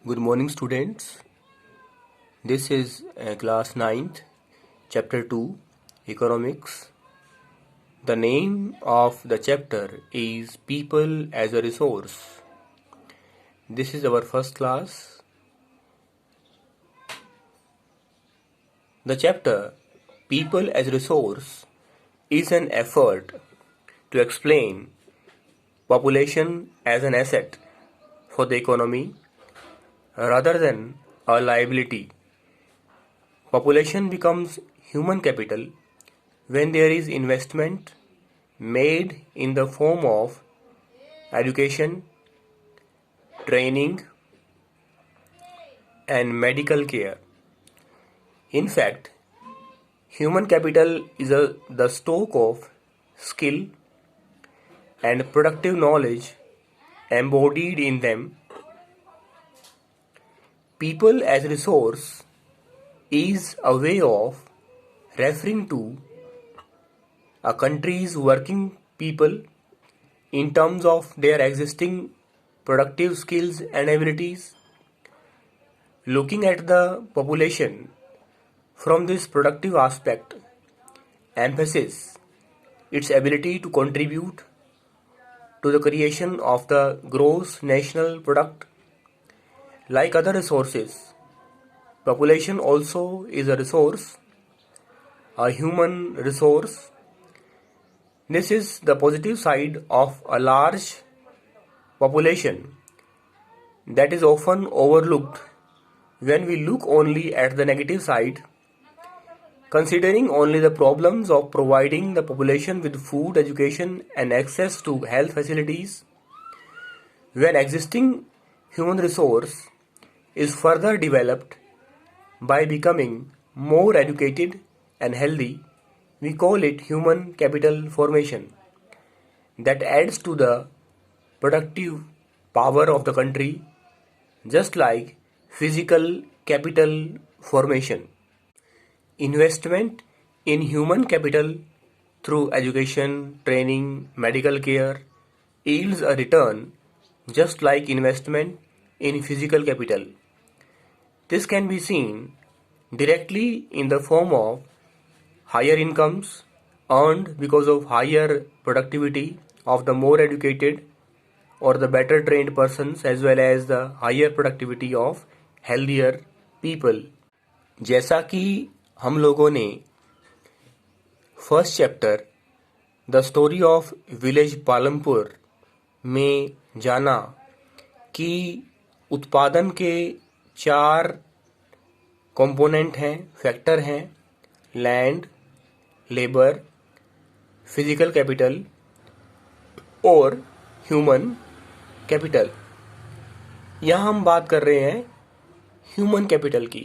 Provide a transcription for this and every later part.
Good morning, students. This is class 9th, chapter 2, Economics. The name of the chapter is People as a Resource. This is our first class. The chapter People as Resource is an effort to explain population as an asset for the economy rather than a liability. Population becomes human capital when there is investment made in the form of education, training, and medical care. In fact, human capital is the stock of skill and productive knowledge embodied in them. People as resource is a way of referring to a country's working people in terms of their existing productive skills and abilities. Looking at the population from this productive aspect emphasizes its ability to contribute to the creation of the gross national product. Like other resources, population also is a resource, a human resource. This is the positive side of a large population that is often overlooked when we look only at the negative side, considering only the problems of providing the population with food, education, and access to health facilities. When existing human resource is further developed by becoming more educated and healthy, we call it human capital formation that adds to the productive power of the country, just like physical capital formation. Investment in human capital through education, training, medical care yields a return just like investment in physical capital. This can be seen directly in the form of higher incomes earned because of higher productivity of the more educated or the better trained persons, as well as the higher productivity of healthier people. जैसा कि हम लोगों ने first chapter the story of village Palampur में जाना कि उत्पादन के 4 कंपोनेंट हैं, फैक्टर हैं: लैंड, लेबर, फिजिकल कैपिटल और ह्यूमन कैपिटल। यहाँ हम बात कर रहे हैं ह्यूमन कैपिटल की।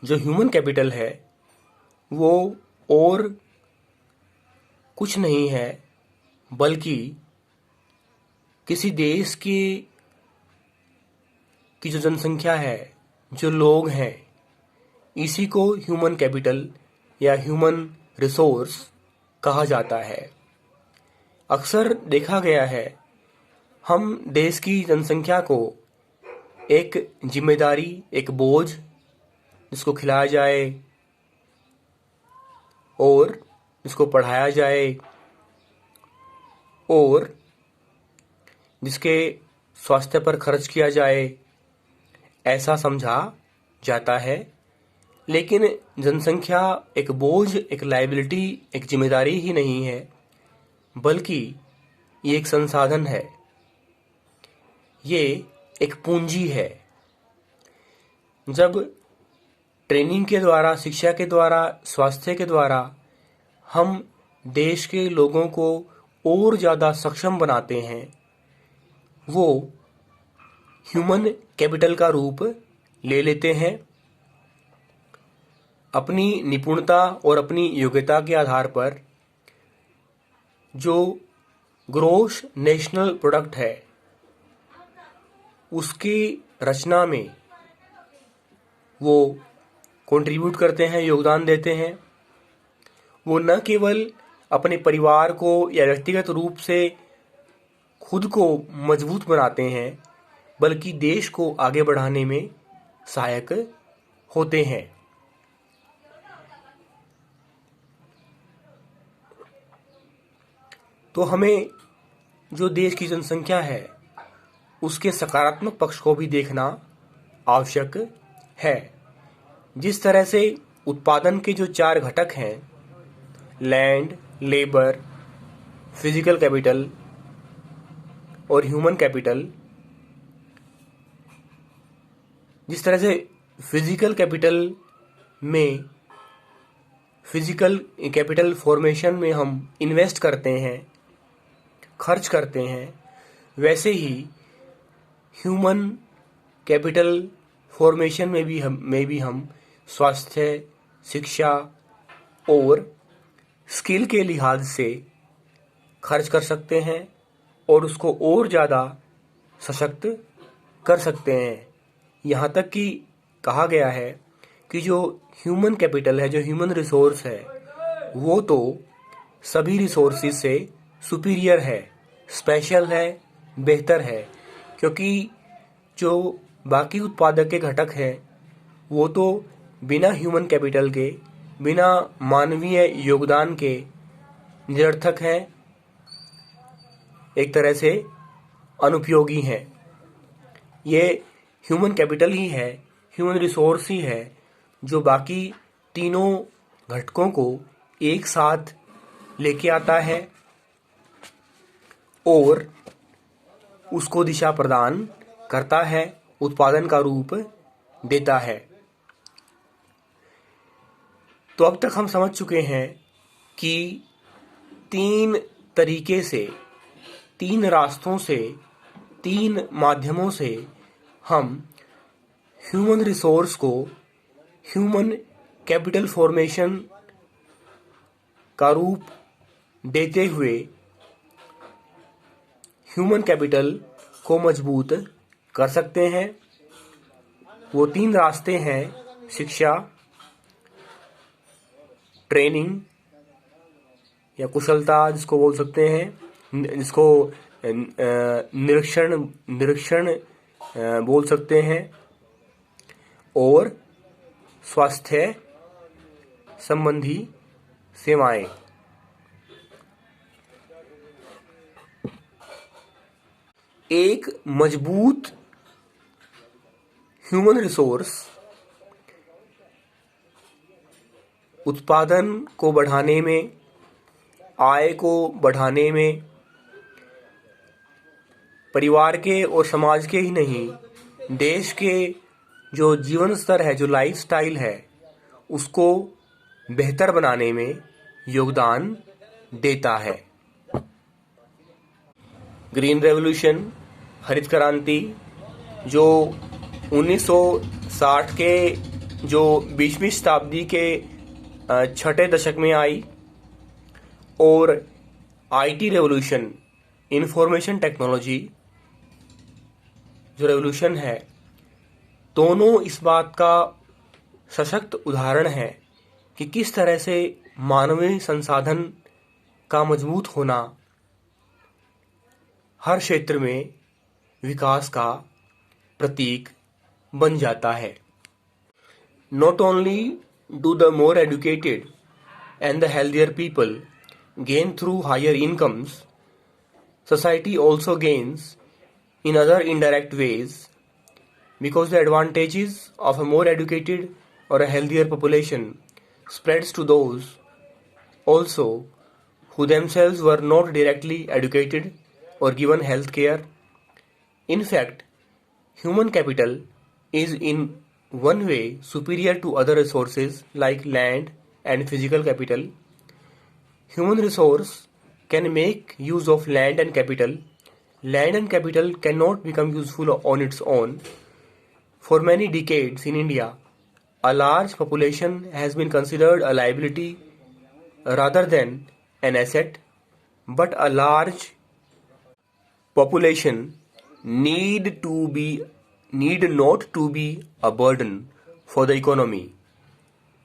जो ह्यूमन कैपिटल है वो और कुछ नहीं है बल्कि किसी देश की जो जनसंख्या है, जो लोग हैं, इसी को ह्यूमन कैपिटल या ह्यूमन रिसोर्स कहा जाता है। अक्सर देखा गया है हम देश की जनसंख्या को एक जिम्मेदारी, एक बोझ जिसको खिलाया जाए और जिसको पढ़ाया जाए और जिसके स्वास्थ्य पर खर्च किया जाए, ऐसा समझा जाता है। लेकिन जनसंख्या एक बोझ, एक लायबिलिटी, एक जिम्मेदारी ही नहीं है, बल्कि ये एक संसाधन है, ये एक पूंजी है। जब ट्रेनिंग के द्वारा, शिक्षा के द्वारा, स्वास्थ्य के द्वारा हम देश के लोगों को और ज़्यादा सक्षम बनाते हैं, वो ह्यूमन कैपिटल का रूप ले लेते हैं। अपनी निपुणता और अपनी योग्यता के आधार पर जो ग्रोस नेशनल प्रोडक्ट है उसकी रचना में वो कंट्रीब्यूट करते हैं, योगदान देते हैं। वो न केवल अपने परिवार को या व्यक्तिगत रूप से खुद को मजबूत बनाते हैं, बल्कि देश को आगे बढ़ाने में सहायक होते हैं। तो हमें जो देश की जनसंख्या है उसके सकारात्मक पक्ष को भी देखना आवश्यक है। जिस तरह से उत्पादन के जो 4 घटक हैं, लैंड, लेबर, फिजिकल कैपिटल और ह्यूमन कैपिटल, जिस तरह से फिजिकल कैपिटल फॉर्मेशन में हम इन्वेस्ट करते हैं, खर्च करते हैं, वैसे ही ह्यूमन कैपिटल फॉर्मेशन में भी हम स्वास्थ्य, शिक्षा और स्किल के लिहाज से खर्च कर सकते हैं और उसको और ज़्यादा सशक्त कर सकते हैं। यहाँ तक कि कहा गया है कि जो ह्यूमन कैपिटल है, जो ह्यूमन रिसोर्स है, वो तो सभी रिसोर्सेज से सुपीरियर है, स्पेशल है, बेहतर है, क्योंकि जो बाकी उत्पादक के घटक हैं वो तो बिना ह्यूमन कैपिटल के, बिना मानवीय योगदान के निरर्थक हैं, एक तरह से अनुपयोगी हैं। ये ह्यूमन कैपिटल ही है, ह्यूमन रिसोर्स ही है जो बाकी तीनों घटकों को एक साथ लेके आता है और उसको दिशा प्रदान करता है, उत्पादन का रूप देता है। तो अब तक हम समझ चुके हैं कि 3 तरीके से, 3 रास्तों से, 3 माध्यमों से हम ह्यूमन रिसोर्स को ह्यूमन कैपिटल फॉर्मेशन का रूप देते हुए ह्यूमन कैपिटल को मजबूत कर सकते हैं। वो 3 रास्ते हैं: शिक्षा, ट्रेनिंग या कुशलता जिसको बोल सकते हैं, जिसको निरीक्षण बोल सकते हैं, और स्वास्थ्य संबंधी सेवाएं। एक मजबूत ह्यूमन रिसोर्स उत्पादन को बढ़ाने में, आय को बढ़ाने में, परिवार के और समाज के ही नहीं, देश के जो जीवन स्तर है, जो लाइफस्टाइल है, उसको बेहतर बनाने में योगदान देता है। ग्रीन रेवोल्यूशन, हरित क्रांति, जो 1960 के जो 20वीं शताब्दी के 6ठे दशक में आई, और आईटी रेवोल्यूशन, इंफॉर्मेशन टेक्नोलॉजी जो रेवोल्यूशन है, दोनों इस बात का सशक्त उदाहरण है कि किस तरह से मानवीय संसाधन का मजबूत होना हर क्षेत्र में विकास का प्रतीक बन जाता है। Not only do the more educated and the healthier people gain through higher incomes, society also gains in other indirect ways, because the advantages of a more educated or a healthier population spreads to those also who themselves were not directly educated or given health care. In fact, human capital is in one way superior to other resources like land and physical capital. Human resource can make use of land and capital. Land and capital cannot become useful on its own. For many decades in India, a large population has been considered a liability rather than an asset, but a large population need not to be a burden for the economy.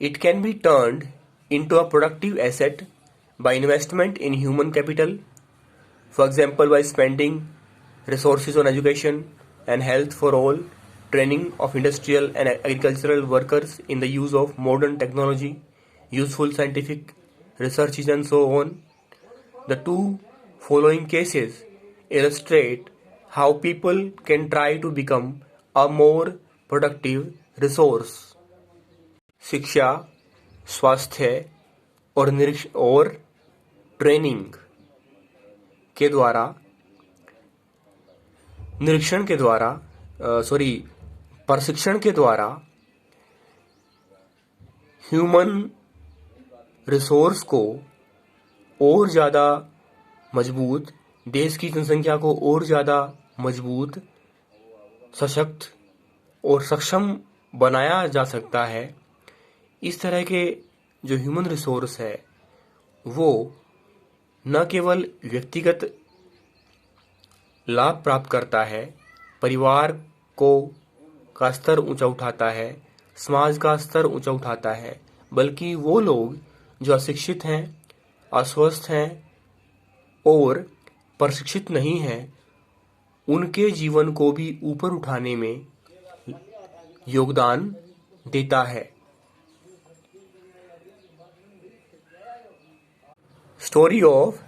It can be turned into a productive asset by investment in human capital, for example by spending resources on education and health for all, training of industrial and agricultural workers in the use of modern technology, useful scientific researches, and so on. The two following cases illustrate how people can try to become a more productive resource. शिक्षा, स्वास्थ्य और training के द्वारा प्रशिक्षण के द्वारा human resource को और ज़्यादा मजबूत, देश की जनसंख्या को और ज़्यादा मजबूत, सशक्त और सक्षम बनाया जा सकता है। इस तरह के जो ह्यूमन रिसोर्स है वो न केवल व्यक्तिगत लाभ प्राप्त करता है, परिवार का स्तर ऊंचा उठाता है, समाज का स्तर ऊंचा उठाता है, बल्कि वो लोग जो अशिक्षित हैं, अस्वस्थ हैं और प्रशिक्षित नहीं हैं, उनके जीवन को भी ऊपर उठाने में योगदान देता है। स्टोरी ऑफ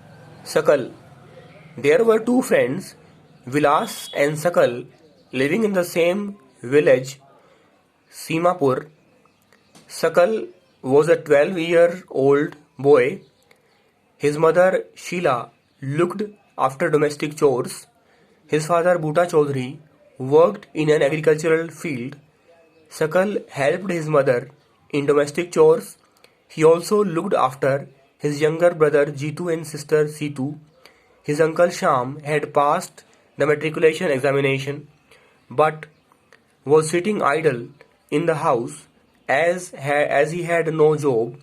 सकल। There were two friends, Vilas and Sakal, living in the same village, Simapur. Sakal was a 12-year-old boy. His mother, Sheila, looked after domestic chores. His father, Bhuta Chaudhary, worked in an agricultural field. Sakal helped his mother in domestic chores. He also looked after his younger brother Jitu and sister Situ. His uncle Sham had passed the matriculation examination but was sitting idle in the house as he had no job.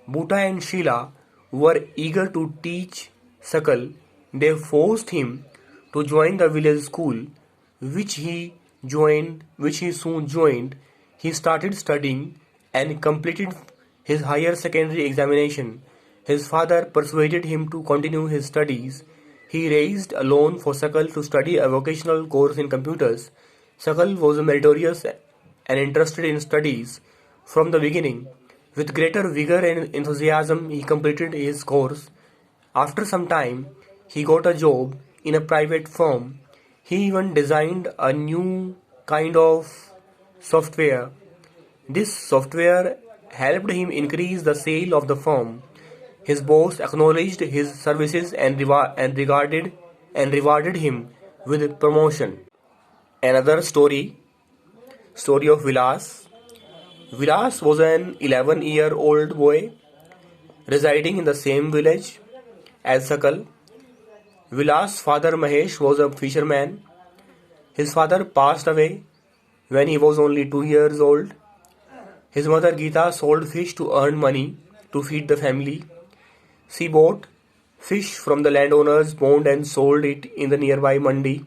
Bhuta and Sheila were eager to teach Sakal. They forced him to join the village school, which he soon joined. He started studying and completed his higher secondary examination. His father persuaded him to continue his studies. He raised a loan for Sakal to study a vocational course in computers. Sakal was meritorious and interested in studies from the beginning. With greater vigor and enthusiasm, he completed his course. After some time, he got a job in a private firm. He even designed a new kind of software. This software helped him increase the sale of the firm. His boss acknowledged his services and rewarded him with promotion. Another story of Vilas. Vilas was an 11-year-old boy residing in the same village as Sakal. Vilas' father Mahesh was a fisherman. His father passed away when he was only 2 years old. His mother Geeta sold fish to earn money to feed the family. She bought fish from the landowner's pond and sold it in the nearby mandi.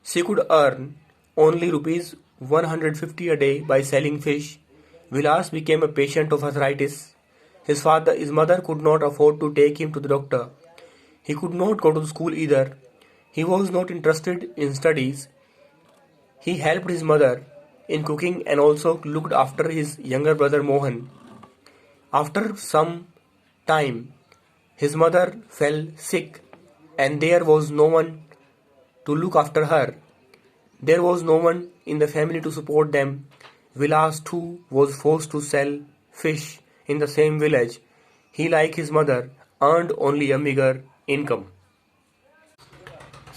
She could earn only rupees 150 a day by selling fish. Vilas became a patient of arthritis. His mother could not afford to take him to the doctor. He could not go to school either. He was not interested in studies. He helped his mother in cooking and also looked after his younger brother Mohan. After some time, his mother fell sick and there was no one to look after her. There was no one in the family to support them. Vilas too was forced to sell fish in the same village. He, like his mother, earned only a meager income.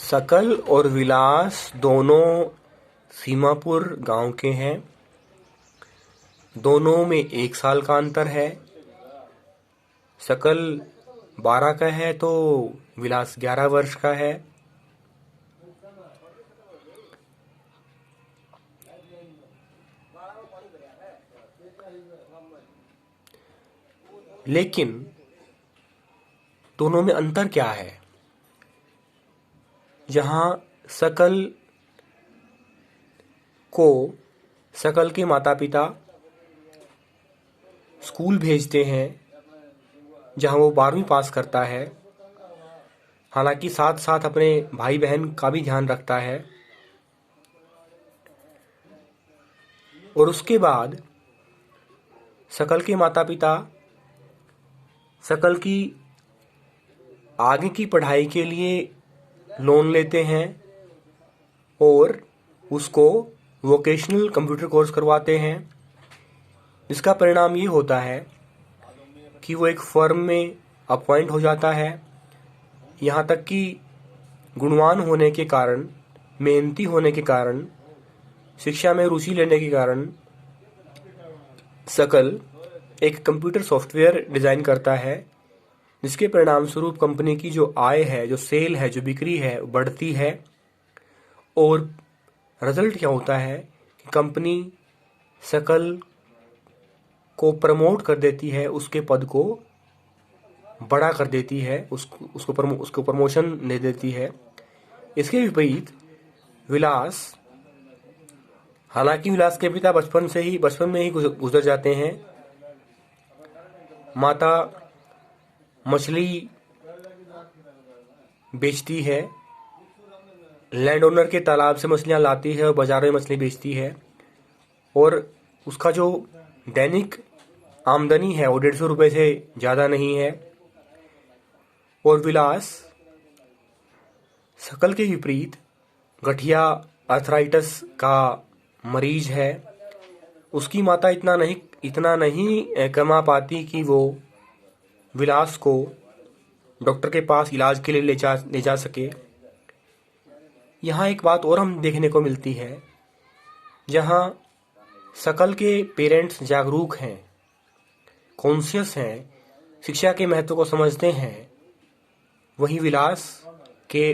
सकल और विलास दोनों सीमापुर गांव के हैं। दोनों में 1 साल का अंतर है। सकल 12 का है तो विलास 11 वर्ष का है। लेकिन दोनों में अंतर क्या है? जहां सकल के माता पिता स्कूल भेजते हैं जहां वो 12वीं पास करता है, हालांकि साथ साथ अपने भाई बहन का भी ध्यान रखता है, और उसके बाद शकल के माता पिता शकल की आगे की पढ़ाई के लिए लोन लेते हैं और उसको वोकेशनल कंप्यूटर कोर्स करवाते हैं, जिसका परिणाम ये होता है कि वो एक फर्म में अपॉइंट हो जाता है। यहाँ तक कि गुणवान होने के कारण, मेहनती होने के कारण, शिक्षा में रुचि लेने के कारण शकल एक कंप्यूटर सॉफ्टवेयर डिज़ाइन करता है, जिसके परिणाम स्वरूप कंपनी की जो आय है, जो सेल है, जो बिक्री है, बढ़ती है। और रिजल्ट क्या होता है कि कंपनी शकल को प्रमोट कर देती है, उसके पद को बड़ा कर देती है, उसको प्रमोशन दे देती है। इसके विपरीत विलास, हालांकि विलास के पिता बचपन में ही गुजर जाते हैं। माता मछली बेचती है, लैंड ओनर के तालाब से मछलियां लाती है और बाजारों में मछली बेचती है, और उसका जो दैनिक आमदनी है वो 150 रुपये से ज़्यादा नहीं है। और विलास शकल के विपरीत गठिया अर्थराइटिस का मरीज है। उसकी माता इतना नहीं कमा पाती कि वो विलास को डॉक्टर के पास इलाज के लिए ले जा सके। यहाँ एक बात और हम देखने को मिलती है, जहाँ शकल के पेरेंट्स जागरूक हैं, कॉन्शियस हैं, शिक्षा के महत्व को समझते हैं, वहीं विलास के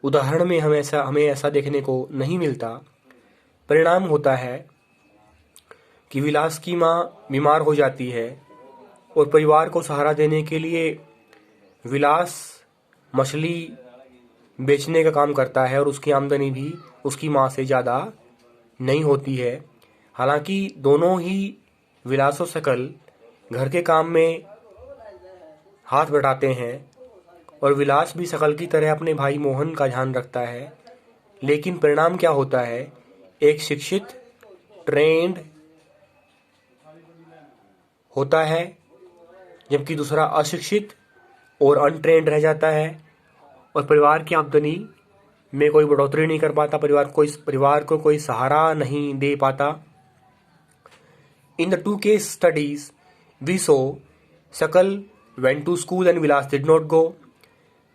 उदाहरण में हमें ऐसा देखने को नहीं मिलता। परिणाम होता है कि विलास की माँ बीमार हो जाती है और परिवार को सहारा देने के लिए विलास मछली बेचने का काम करता है, और उसकी आमदनी भी उसकी माँ से ज़्यादा नहीं होती है। हालांकि दोनों ही विलास और शकल घर के काम में हाथ बटाते हैं, और विलास भी शकल की तरह अपने भाई मोहन का ध्यान रखता है। लेकिन परिणाम क्या होता है, एक शिक्षित ट्रेंड होता है, जबकि दूसरा अशिक्षित और अनट्रेंड रह जाता है, और परिवार की आमदनी में कोई बढ़ोतरी नहीं कर पाता, परिवार को कोई सहारा नहीं दे पाता। In the 2 case studies we saw Shakal went to school and Vilas did not go.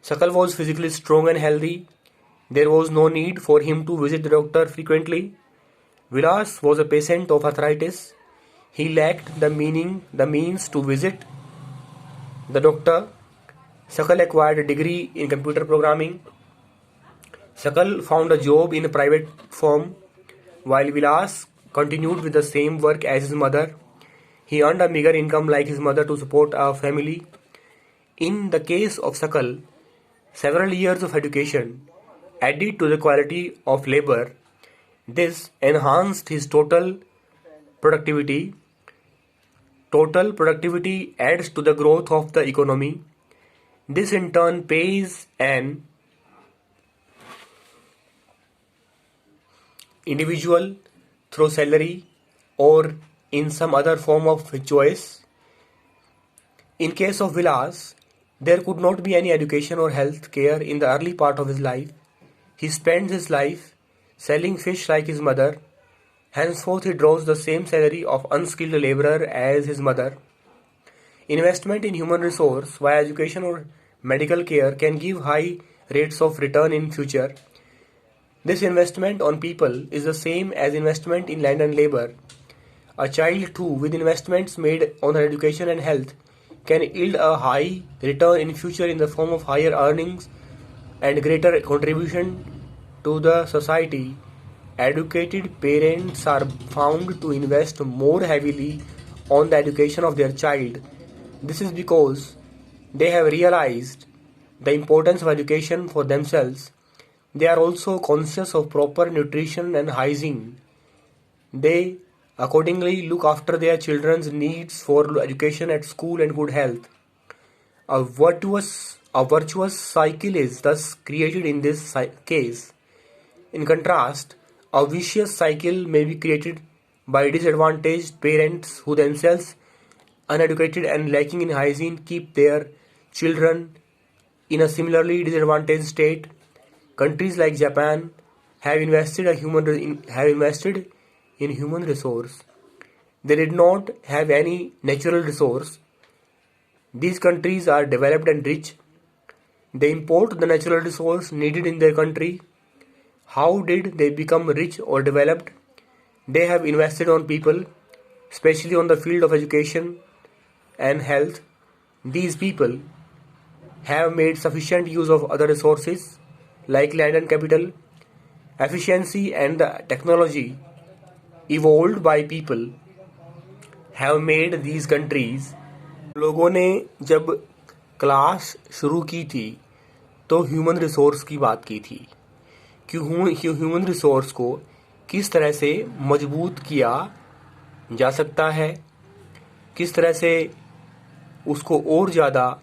Shakal was physically strong and healthy. There was no need for him to visit the doctor frequently. Vilas was a patient of arthritis. He lacked the means to visit the doctor. Shakal acquired a degree in computer programming. Shakal found a job in a private firm, while Vilas continued with the same work as his mother. He earned a meager income like his mother to support a family. In the case of Shakal, several years of education added to the quality of labor. This enhanced his total productivity. Total productivity adds to the growth of the economy. This in turn pays an individual through salary or in some other form of choice. In case of Vilas, there could not be any education or health care in the early part of his life. He spends his life selling fish like his mother. Henceforth, he draws the same salary of unskilled laborer as his mother. Investment in human resource via education or medical care can give high rates of return in future. This investment on people is the same as investment in land and labor. A child too, with investments made on her education and health, can yield a high return in future in the form of higher earnings and greater contribution to the society. Educated parents are found to invest more heavily on the education of their child. This is because they have realized the importance of education for themselves. They are also conscious of proper nutrition and hygiene. They accordingly look after their children's needs for education at school and good health. A virtuous cycle is thus created in this case. In contrast, A vicious cycle may be created by disadvantaged parents who themselves, uneducated and lacking in hygiene, keep their children in a similarly disadvantaged state. Countries like Japan have invested in human resource. They did not have any natural resource. These countries are developed and rich. They import the natural resource needed in their country. How did they become rich or developed? They have invested on people, especially on the field of education and health. These people have made sufficient use of other resources like land and capital. Efficiency and the technology evolved by people have made these countries. लोगों ने जब class शुरू की थी तो human resource की बात की थी कि ह्यूमन रिसोर्स को किस तरह से मजबूत किया जा सकता है, किस तरह से उसको और ज़्यादा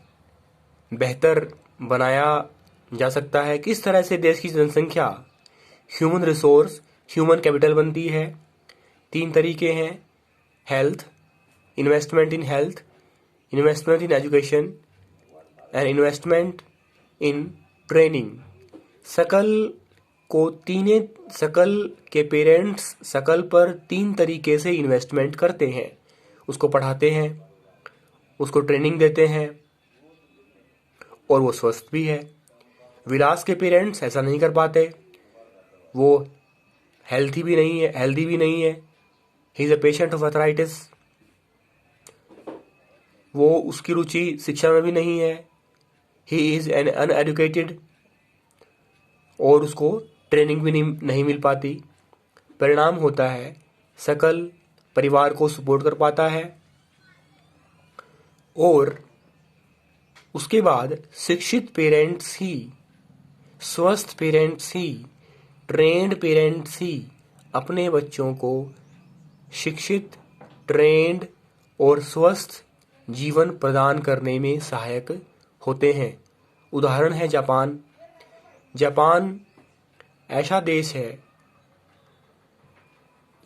बेहतर बनाया जा सकता है, किस तरह से देश की जनसंख्या ह्यूमन रिसोर्स ह्यूमन कैपिटल बनती है। 3 तरीके हैं: health, investment in health, investment in education and investment in training. सकल के पेरेंट्स सकल पर 3 तरीके से इन्वेस्टमेंट करते हैं। उसको पढ़ाते हैं, उसको ट्रेनिंग देते हैं और वो स्वस्थ भी है। विलास के पेरेंट्स ऐसा नहीं कर पाते, वो हेल्दी भी नहीं है। He is a patient of arthritis. वो उसकी रुचि शिक्षा में भी नहीं है। ही इज एन अनएडुकेटेड और उसको ट्रेनिंग भी नहीं मिल पाती। परिणाम होता है सकल परिवार को सपोर्ट कर पाता है और उसके बाद शिक्षित पेरेंट्स ही, स्वस्थ पेरेंट्स ही, ट्रेंड पेरेंट्स ही अपने बच्चों को शिक्षित, ट्रेंड और स्वस्थ जीवन प्रदान करने में सहायक होते हैं। उदाहरण है जापान। जापान ऐसा देश है,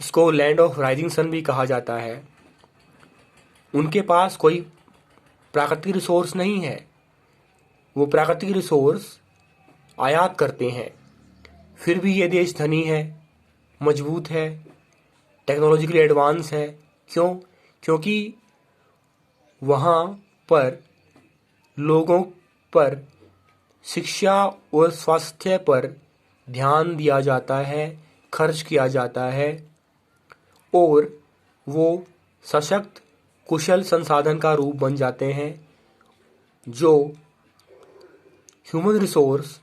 इसको लैंड ऑफ राइजिंग सन भी कहा जाता है। उनके पास कोई प्राकृतिक रिसोर्स नहीं है, वो प्राकृतिक रिसोर्स आयात करते हैं। फिर भी ये देश धनी है, मजबूत है, टेक्नोलॉजिकली एडवांस है। क्यों? क्योंकि वहाँ पर लोगों पर शिक्षा और स्वास्थ्य पर ध्यान दिया जाता है, खर्च किया जाता है और वो सशक्त कुशल संसाधन का रूप बन जाते हैं। जो ह्यूमन रिसोर्स,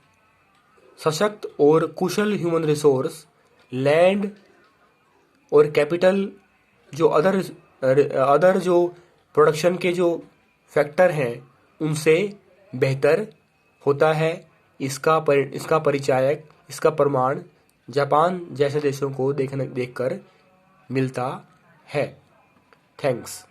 सशक्त और कुशल ह्यूमन रिसोर्स, लैंड और कैपिटल, जो अदर जो प्रोडक्शन के जो फैक्टर हैं उनसे बेहतर होता है। इसका परिचायक, इसका प्रमाण जापान जैसे देशों को देखकर मिलता है। थैंक्स।